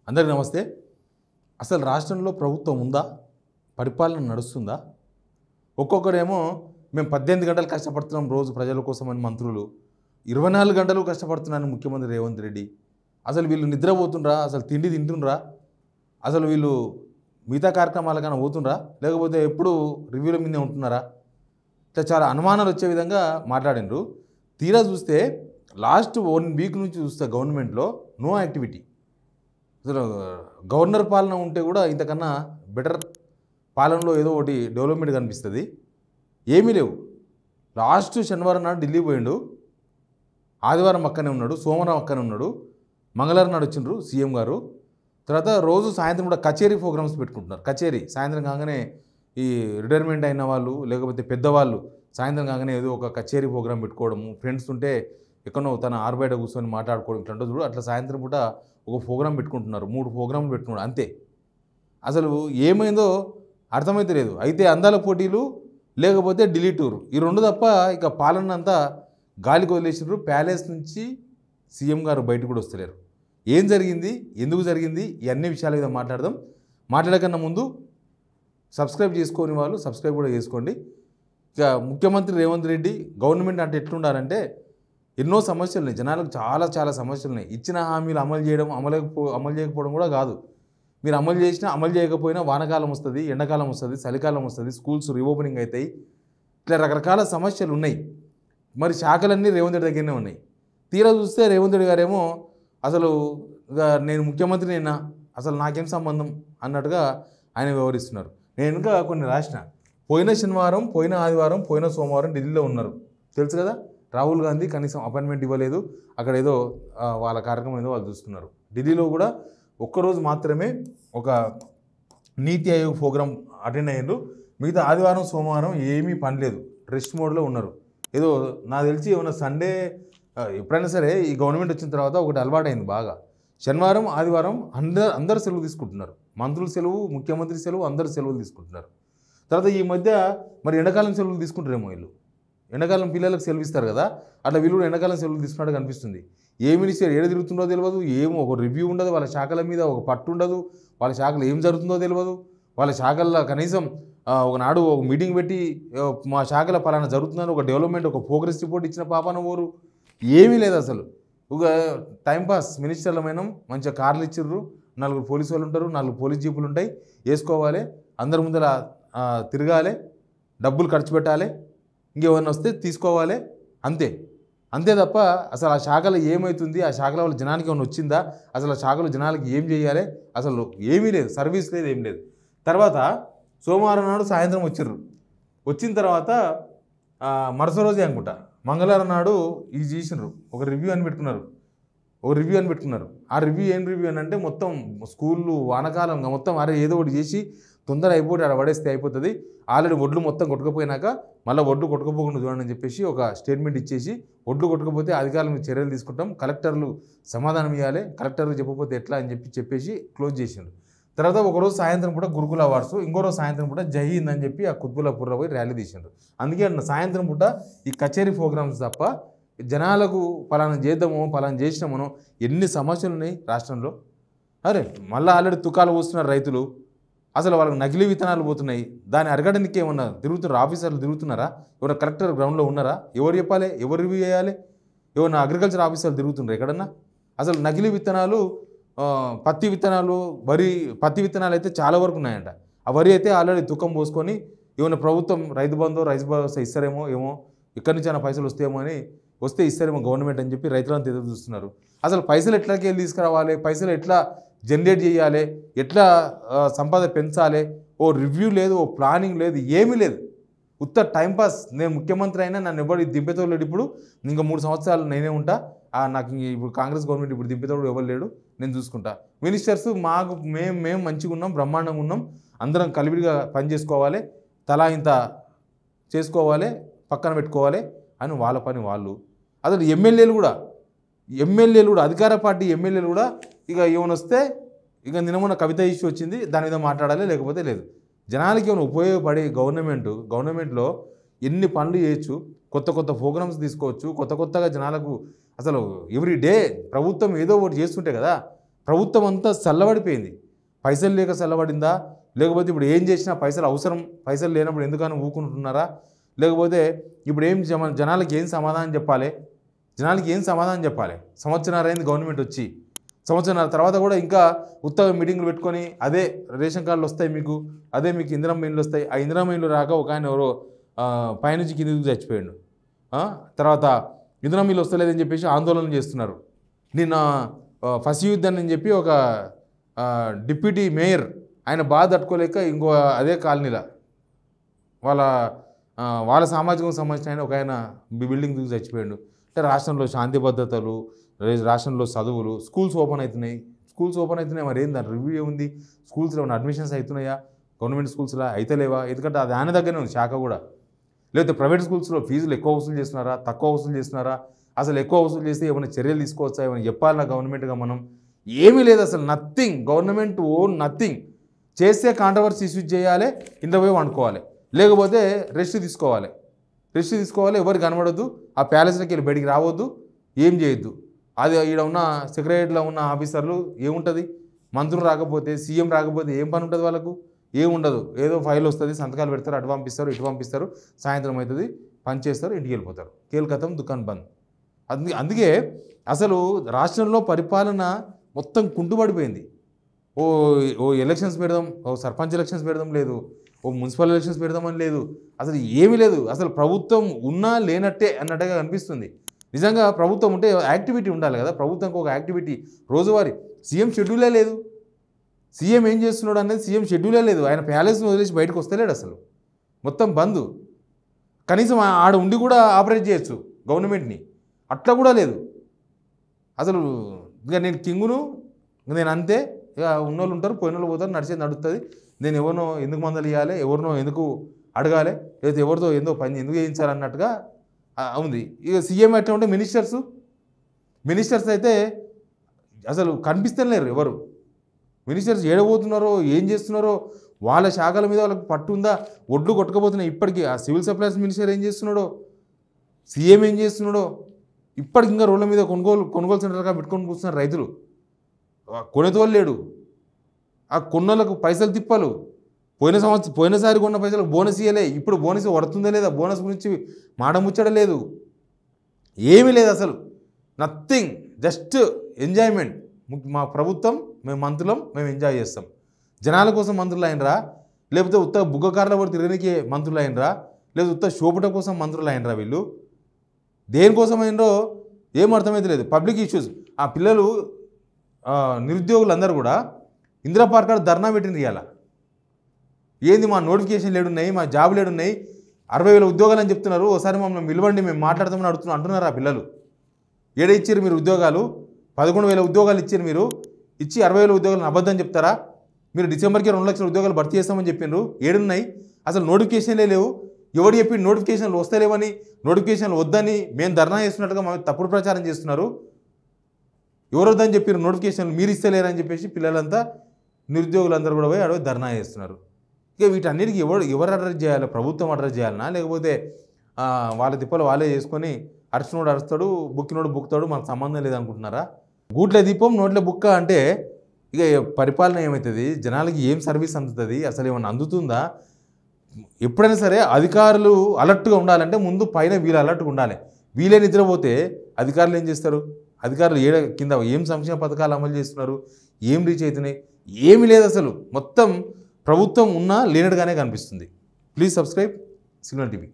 అందరికీ నమస్తే. అసలు రాష్ట్రంలో ప్రభుత్వం ఉందా? పరిపాలన నడుస్తుందా? ఒక్కొక్కరేమో మేము 18 గంటలు కష్టపడుతున్నాం రోజు ప్రజల కోసం అని మంత్రులు, 24 గంటలు కష్టపడుతున్నాను ముఖ్యమంత్రి రేవంత్ రెడ్డి. అసలు వీళ్ళు నిద్రపోతుండ్రా? అసలు తిండి తింటుండ్రా? అసలు వీళ్ళు మిగతా కార్యక్రమాలకైనా పోతుండ్రా? లేకపోతే ఎప్పుడు రివ్యూల మీదే ఉంటున్నారా? ఇట్లా చాలా అనుమానాలు వచ్చే విధంగా మాట్లాడినరు. తీరా చూస్తే లాస్ట్ 1 వీక్ నుంచి చూస్తే గవర్నమెంట్లో నో యాక్టివిటీ. అసలు గవర్నర్ పాలన ఉంటే కూడా ఇంతకన్నా బెటర్ పాలనలో ఏదో ఒకటి డెవలప్మెంట్ కనిపిస్తుంది. ఏమీ లేవు. లాస్ట్ శనివారం నాడు ఢిల్లీ పోయిండు, ఆదివారం అక్కనే ఉన్నాడు, సోమవారం అక్కనే ఉన్నాడు, మంగళవారం నాడు వచ్చిండ్రు సీఎం గారు. తర్వాత రోజు సాయంత్రం కూడా కచేరీ ప్రోగ్రామ్స్ పెట్టుకుంటున్నారు. కచేరీ సాయంత్రం కాగానే ఈ రిటైర్మెంట్ అయిన వాళ్ళు లేకపోతే పెద్దవాళ్ళు సాయంత్రం కాగానే ఏదో ఒక కచేరీ ప్రోగ్రామ్ పెట్టుకోవడము, ఫ్రెండ్స్ ఉంటే ఎక్కడో తన ఆరుబయట కూర్చొని మాట్లాడుకోవడం ఇట్లాంటి చూడు. అట్లా సాయంత్రం పూట ఒక ప్రోగ్రాం పెట్టుకుంటున్నారు, 3 ప్రోగ్రాంలు పెట్టుకున్నారు అంతే. అసలు ఏమైందో అర్థమైతే లేదు. అయితే అందాల పోటీలు లేకపోతే ఢిల్లీ టూర్, ఈ 2 తప్ప ఇక పాలన అంతా గాలికి వదిలేసారు. ప్యాలెస్ నుంచి సీఎం గారు బయటకు కూడా వస్తలేరు. ఏం జరిగింది, ఎందుకు జరిగింది, ఈ అన్ని విషయాల మీద మాట్లాడదాం. మాట్లాడకన్నా ముందు సబ్స్క్రైబ్ చేసుకోని వాళ్ళు సబ్స్క్రైబ్ కూడా చేసుకోండి. ఇక ముఖ్యమంత్రి రేవంత్ రెడ్డి గవర్నమెంట్ అంటే ఎట్లుండాలంటే ఎన్నో సమస్యలు ఉన్నాయి, జనాలకు చాలా సమస్యలు ఉన్నాయి. ఇచ్చిన హామీలు అమలు చేయడం అమలు చేయకపోవడం కూడా కాదు. మీరు అమలు చేసినా అమలు చేయకపోయినా వానకాలం వస్తుంది, ఎండాకాలం వస్తుంది, చలికాలం వస్తుంది, స్కూల్స్ రీఓపెనింగ్ అవుతాయి. ఇట్లా రకరకాల సమస్యలు ఉన్నాయి. మరి శాఖలన్నీ రేవంత్ రెడ్డి దగ్గరనే ఉన్నాయి. తీరా చూస్తే రేవంత్ రెడ్డి గారేమో అసలు నేను ముఖ్యమంత్రినేనా, అసలు నాకేం సంబంధం అన్నట్టుగా ఆయన వ్యవహరిస్తున్నారు. నేను ఇంకా కొన్ని రాసిన, పోయిన శనివారం, పోయిన ఆదివారం, పోయిన సోమవారం ఢిల్లీలో ఉన్నారు తెలుసు కదా. రాహుల్ గాంధీ కనీసం అపాయింట్మెంట్ ఇవ్వలేదు. అక్కడ ఏదో వాళ్ళ కార్యక్రమం ఏదో వాళ్ళు చూస్తున్నారు. ఢిల్లీలో కూడా ఒక్కరోజు మాత్రమే ఒక నీతి ఆయోగ్ ప్రోగ్రామ్ అటెండ్ అయ్యారు. మిగతా ఆదివారం సోమవారం ఏమీ పని లేదు, రెస్ట్ మోడ్లో ఉన్నారు. ఏదో నాకు తెలిసి ఏమైనా సండే ఎప్పుడైనా సరే ఈ గవర్నమెంట్ వచ్చిన తర్వాత ఒకటి అలవాటు అయింది బాగా. శనివారం ఆదివారం అందరు సెలవు తీసుకుంటున్నారు. మంత్రులు సెలవు, ముఖ్యమంత్రి సెలవు, అందరు సెలవులు తీసుకుంటున్నారు. తర్వాత ఈ మధ్య మరి ఎండాకాలం సెలవులు తీసుకుంటారేమో వీళ్ళు. ఎండాకాలం పిల్లలకు సెలవు ఇస్తారు కదా, అట్లా వీళ్ళు కూడా ఎండాకాలం సెలవులు తీసుకున్నట్టు కనిపిస్తుంది. ఏ మినిస్టర్ ఏడ తిరుగుతుందో తెలియదు, ఏమో ఒక రివ్యూ ఉండదు, వాళ్ళ శాఖల మీద ఒక పట్టు ఉండదు, వాళ్ళ శాఖలో ఏం జరుగుతుందో తెలియదు. వాళ్ళ శాఖల్లో కనీసం ఒకనాడు ఒక మీటింగ్ పెట్టి మా శాఖలో పలానా జరుగుతుందని ఒక డెవలప్మెంట్ ఒక ప్రోగ్రెస్ రిపోర్ట్ ఇచ్చిన పాపాన ఊరు ఏమీ లేదు. అసలు ఒక టైంపాస్ మినిస్టర్లమైన మంచిగా కార్లు ఇచ్చిర్రు, 4 పోలీసు వాళ్ళు ఉంటారు, 4 పోలీస్ జీపులు ఉంటాయి, వేసుకోవాలి, అందరి ముందర తిరగాలి, డబ్బులు ఖర్చు పెట్టాలి, ఇంకేమన్నా వస్తే తీసుకోవాలి, అంతే తప్ప అసలు ఆ శాఖలో ఏమవుతుంది, ఆ శాఖల వల్ల జనానికి ఏమైనా వచ్చిందా, అసలు ఆ శాఖలో జనాలకి ఏం చేయాలి, అసలు ఏమీ లేదు, సర్వీస్ లేదు, ఏం లేదు. తర్వాత సోమవారం నాడు సాయంత్రం వచ్చిన తర్వాత మరుసటి రోజే అనుకుంటా మంగళవారం నాడు ఇది చేసినారు, ఒక రివ్యూ అని పెట్టుకున్నారు. ఆ రివ్యూ ఏం రివ్యూ అని అంటే మొత్తం స్కూళ్ళు వానకాలం మొత్తం అరే ఏదో ఒకటి చేసి తొందర అయిపోతే అక్కడ పడేస్తే అయిపోతుంది, ఆల్రెడీ ఒడ్లు మొత్తం కొట్టుకుపోయినాక మళ్ళీ ఒడ్లు కొట్టుకుపోకుండా చూడండి అని చెప్పేసి ఒక స్టేట్మెంట్ ఇచ్చేసి, ఒడ్లు కొట్టుకుపోతే అధికారుల మీద చర్యలు తీసుకుంటాం, కలెక్టర్లు సమాధానం ఇవ్వాలి, కలెక్టర్లు చెప్పకపోతే ఎట్లా అని చెప్పేసి క్లోజ్ చేసిండ్రు. తర్వాత ఒకరోజు సాయంత్రం పూట గురుకుల అవార్డ్స్, ఇంకో సాయంత్రం పూట జై హింద్ అని చెప్పి ఆ కుత్బుల్లాపూర్లో పోయి ర్యాలీ తీసిండ్రు. అందుకే అన్న సాయంత్రం పూట ఈ కచేరీ ప్రోగ్రామ్స్ తప్ప జనాలకు పలానా చేద్దామో పలానా చేసినామనో ఎన్ని సమస్యలు ఉన్నాయి రాష్ట్రంలో. అరే మళ్ళీ ఆల్రెడీ తుకాలు పోస్తున్నారు రైతులు, అసలు వాళ్ళకి నకిలీ విత్తనాలు పోతున్నాయి. దాన్ని అరగడానికి ఏమన్నా తిరుగుతున్నారు, ఆఫీసర్లు తిరుగుతున్నారా, ఎవరైనా కలెక్టర్ గ్రౌండ్లో ఉన్నారా, ఎవరు చెప్పాలి, ఎవరు రివ్యూ చేయాలి, ఏమన్నా అగ్రికల్చర్ ఆఫీసర్లు తిరుగుతున్నారు ఎక్కడన్నా. అసలు నకిలీ విత్తనాలు, పత్తి విత్తనాలు అయితే చాలా వరకు ఉన్నాయంట. ఆ వరి అయితే ఆల్రెడీ తుకం పోసుకొని ఏమైనా ప్రభుత్వం రైతు భరోసా ఇస్తారేమో, ఎక్కడి నుంచి అయినా పైసలు వస్తే ఇస్తారేమో గవర్నమెంట్ అని చెప్పి రైతులంతా ఎదురు చూస్తున్నారు. అసలు పైసలు ఎట్లాకి వెళ్ళి తీసుకురావాలి, పైసలు ఎట్లా జనరేట్ చేయాలి, ఎట్లా సంపద పెంచాలి, ఓ రివ్యూ లేదు, ఓ ప్లానింగ్ లేదు, ఏమీ లేదు. ఉత్త టైంపాస్. నేను ముఖ్యమంత్రి అయినా నన్ను ఎవరు దింపేతోడు లేడు, ఇప్పుడు ఇంకా 3 సంవత్సరాలు నేనే ఉంటా, నాకు ఇప్పుడు కాంగ్రెస్ గవర్నమెంట్ ఇప్పుడు దింపేతోడు ఎవరు లేడు, నేను చూసుకుంటా. మినిస్టర్స్ మేము మంచిగా ఉన్నాం, బ్రహ్మాండంగా ఉన్నాం, అందరం కలివిడిగా పని చేసుకోవాలి, తలా ఇంత చేసుకోవాలి, పక్కన పెట్టుకోవాలి అని వాళ్ళ పని వాళ్ళు. అసలు ఎమ్మెల్యేలు కూడా అధికార పార్టీ ఎమ్మెల్యేలు కూడా ఇక ఏమైనా వస్తే ఇక నిన్న కవిత ఇష్యూ వచ్చింది, దాని మీద మాట్లాడాలి, లేకపోతే లేదు. జనాలకి ఏమైనా ఉపయోగపడే గవర్నమెంట్లో ఎన్ని పనులు చేయొచ్చు, కొత్త ప్రోగ్రామ్స్ తీసుకోవచ్చు, కొత్తగా జనాలకు అసలు ఎవ్రీ డే ప్రభుత్వం ఏదో ఒకటి చేస్తుంటే కదా ప్రభుత్వం అంతా చల్లబడిపోయింది. పైసలు లేక చల్లబడిందా, లేకపోతే ఇప్పుడు ఏం చేసినా పైసలు అవసరం, పైసలు లేనప్పుడు ఎందుకని ఊకుంటున్నారా, లేకపోతే ఇప్పుడు ఏం జనాలకి ఏం సమాధానం చెప్పాలి, జనాలకి ఏం సమాధానం చెప్పాలి? సంవత్సరాలు అయింది గవర్నమెంట్ వచ్చి, సంవత్సరాల తర్వాత కూడా ఇంకా ఉత్తగా మీటింగ్లు పెట్టుకొని అదే రేషన్ కార్డులు వస్తాయి మీకు, అదే మీకు ఇందిరమ్మ ఇండ్లు వస్తాయి. ఆ ఇందిరమ్మ ఇండ్లు రాక ఒక ఆయన ఎవరో పైనుంచి కిందికి చచ్చిపోయాడు. తర్వాత ఇందిరమ్మ ఇండ్లు వస్తలేదని చెప్పేసి ఆందోళన చేస్తున్నారు. నిన్న ఫసీయుద్దన్ అని చెప్పి ఒక డిప్యూటీ మేయర్ ఆయన బాధ తట్టుకోలేక ఇంకో అదే కాలనీలో వాళ్ళ సామాజికం సంబంధించిన ఆయన ఒక ఆయన బిల్డింగ్ దూకి చచ్చిపోయాడు. అంటే రాష్ట్రంలో శాంతి భద్రతలు, రాష్ట్రంలో చదువులు, స్కూల్స్ ఓపెన్ అవుతున్నాయి మరి ఏం దాని రివ్యూ ఏముంది? స్కూల్స్లో ఏమైనా అడ్మిషన్స్ అవుతున్నాయా? గవర్నమెంట్ స్కూల్స్లో అయితే లేవా? ఎందుకంటే అది ఆయన దగ్గరనే ఉంది శాఖ కూడా. లేకపోతే ప్రైవేట్ స్కూల్స్లో ఫీజులు ఎక్కువ వసూలు చేస్తున్నారా, తక్కువ వసూలు చేస్తున్నారా, అసలు ఎక్కువ వసూలు చేస్తే ఏమైనా చర్యలు తీసుకోవచ్చా, ఏమైనా చెప్పాలన్నా గవర్నమెంట్గా మనం? ఏమీ లేదు అసలు, నథింగ్. Government nothing. చేస్తే కాంట్రవర్సీ ఇష్యూస్ చేయాలి, ఇంట్లో పోయి వండుకోవాలి, లేకపోతే రెస్ట్ తీసుకోవాలి. ఎవరికి కనబడద్దు, ఆ ప్యాలెస్లోకి వెళ్ళి బయటికి రావద్దు, ఏం చేయొద్దు. అది ఈడ ఉన్న సెక్రటరీలో ఉన్న ఆఫీసర్లు ఏముంటుంది, మంత్రులు రాకపోతే, సీఎం రాకపోతే ఏం పని ఉంటుంది వాళ్ళకు? ఏముండదు. ఏదో ఫైల్ వస్తుంది, సంతకాలు పెడతారు, అటు పంపిస్తారు, ఇటు పంపిస్తారు, సాయంత్రం అవుతుంది, పని చేస్తారు, ఇంటికి వెళ్ళిపోతారు. కేల్కతం దుకాన్ బంద్. అందుకే అసలు రాష్ట్రంలో పరిపాలన మొత్తం కుంటుపడిపోయింది. ఓ ఎలక్షన్స్ పెడదాం, ఓ సర్పంచ్ ఎలక్షన్స్ పెడదాం లేదు, ఓ మున్సిపల్ ఎలక్షన్స్ పెడదామని లేదు, అసలు ఏమీ లేదు. అసలు ప్రభుత్వం ఉన్నా లేనట్టే అన్నట్టుగా కనిపిస్తుంది. నిజంగా ప్రభుత్వం ఉంటే యాక్టివిటీ ఉండాలి కదా, ప్రభుత్వంకి ఒక యాక్టివిటీ రోజువారీ. సీఎం షెడ్యూలే లేదు, సీఎం ఏం చేస్తున్నాడు అనేది సీఎం షెడ్యూలే లేదు. ఆయన ప్యాలెస్ని వదిలేసి బయటకు వస్తలేడు, అసలు మొత్తం బంద్. కనీసం ఆడ ఉండి కూడా ఆపరేట్ చేయొచ్చు గవర్నమెంట్ని, అట్లా కూడా లేదు అసలు. ఇంకా నేను కింగును, నేను అంతే, ఇక ఉన్నోళ్ళు ఉంటారు, పోయినోళ్ళు పోతారు, నడిచేది నడుస్తుంది. నేను ఎవరినో ఎందుకు మందలు ఇవ్వాలి, ఎవరినో ఎందుకు అడగాలి, లేదా ఎవరితో ఏందో పని ఎందుకు చేయించాలన్నట్టుగా ఉంది. ఇక సీఎం ఎట్లా ఉంటే మినిస్టర్స్ అయితే అసలు కనిపిస్తలేరు ఎవరు. మినిస్టర్స్ ఏడబోతున్నారో ఏం చేస్తున్నారో, వాళ్ళ శాఖల మీద వాళ్ళకి పట్టు ఉందా, ఒడ్లు కొట్టుకపోతున్నాయి ఇప్పటికీ. ఆ సివిల్ సప్లైస్ మినిస్టర్ ఏం చేస్తున్నాడో, సీఎం ఏం చేస్తున్నాడో, ఇప్పటికి ఇంకా రోడ్ల మీద కొనుగోలు సెంటర్గా పెట్టుకొని కూర్చున్నారు రైతులు. కొనేతోళ్ళు లేడు, ఆ కొన్నోళ్ళకు పైసలు తిప్పాలు. పోయినసారి కొన్న పైసలకు బోనస్ ఇవ్వలే, ఇప్పుడు బోనస్ పడుతుందా లేదా, బోనస్ గురించి మాట ముచ్చట లేదు, ఏమీ లేదు అసలు. Nothing, just enjoyment. మా ప్రభుత్వం, మేము మంత్రులం, మేము ఎంజాయ్ చేస్తాం. జనాల కోసం మంత్రులు అయినరా, లేకపోతే ఉత్త బుగ్గకారుల పడి తిరగనికే మంత్రులు అయినరా, లేదా ఉత్త షోపుట కోసం మంత్రులు అయినరా? వీళ్ళు దేనికోసం అయినరో ఏం అర్థమైతే లేదు. పబ్లిక్ ఇష్యూస్, ఆ పిల్లలు నిరుద్యోగులందరూ కూడా ఇందిరా పార్క్ కాడ ధర్నా పెట్టింది. ఇవాళ ఏంది మా నోటిఫికేషన్లు ఏడున్నాయి, మా జాబులు ఏడున్నాయి, 60,000 ఉద్యోగాలు అని చెప్తున్నారు, ఒకసారి మమ్మల్ని పిలవండి, మేము మాట్లాడతామని అంటున్నారు ఆ పిల్లలు. ఏడ ఇచ్చారు మీరు ఉద్యోగాలు? 11,000 ఉద్యోగాలు ఇచ్చారు మీరు, ఇచ్చి 60,000 ఉద్యోగాలను అబద్ధం చెప్తారా? మీరు డిసెంబర్కి 2 లక్షల ఉద్యోగాలు భర్తీ చేస్తామని చెప్పినారు, ఏడున్నాయి? అసలు నోటిఫికేషన్లే లేవు. ఎవరు చెప్పి నోటిఫికేషన్లు వస్తలేవని, నోటిఫికేషన్లు వద్దని మేము ధర్నా చేస్తున్నట్టుగా తప్పుడు ప్రచారం చేస్తున్నారు. ఎవరు వద్దని చెప్పారు నోటిఫికేషన్లు, మీరు ఇస్తలేరని చెప్పేసి పిల్లలంతా, నిరుద్యోగులందరూ కూడా పోయి అడవి ధర్నా చేస్తున్నారు. ఇక వీటన్నిటికీ ఎవరు అడ్రస్ చేయాలి? ప్రభుత్వం అడ్రస్ చేయాలన్నా, లేకపోతే వాళ్ళ తిప్పలు వాళ్ళే చేసుకొని అరిచినోడు అరుస్తాడు, బుక్కినోడు బుక్కుతాడు, మనకు సంబంధం లేదనుకుంటున్నారా? గూట్ల దీపం నోట్ల బుక్క అంటే ఇక పరిపాలన ఏమవుతుంది? జనాలకి ఏం సర్వీస్ అందుతుంది? అసలు ఏమన్నా అందుతుందా? ఎప్పుడైనా సరే అధికారులు అలర్ట్గా ఉండాలంటే ముందు పైన వీళ్ళు అలర్ట్గా ఉండాలి. వీళ్ళే నిద్రపోతే అధికారులు ఏం చేస్తారు? అధికారులు కింద ఏం సంక్షేమ పథకాలు అమలు చేస్తున్నారు, ఏం రీచ్ అవుతున్నాయి? ఏమీ లేదు అసలు. మొత్తం ప్రభుత్వం ఉన్నా లేనట్టుగానే కనిపిస్తుంది. Please subscribe signal TV.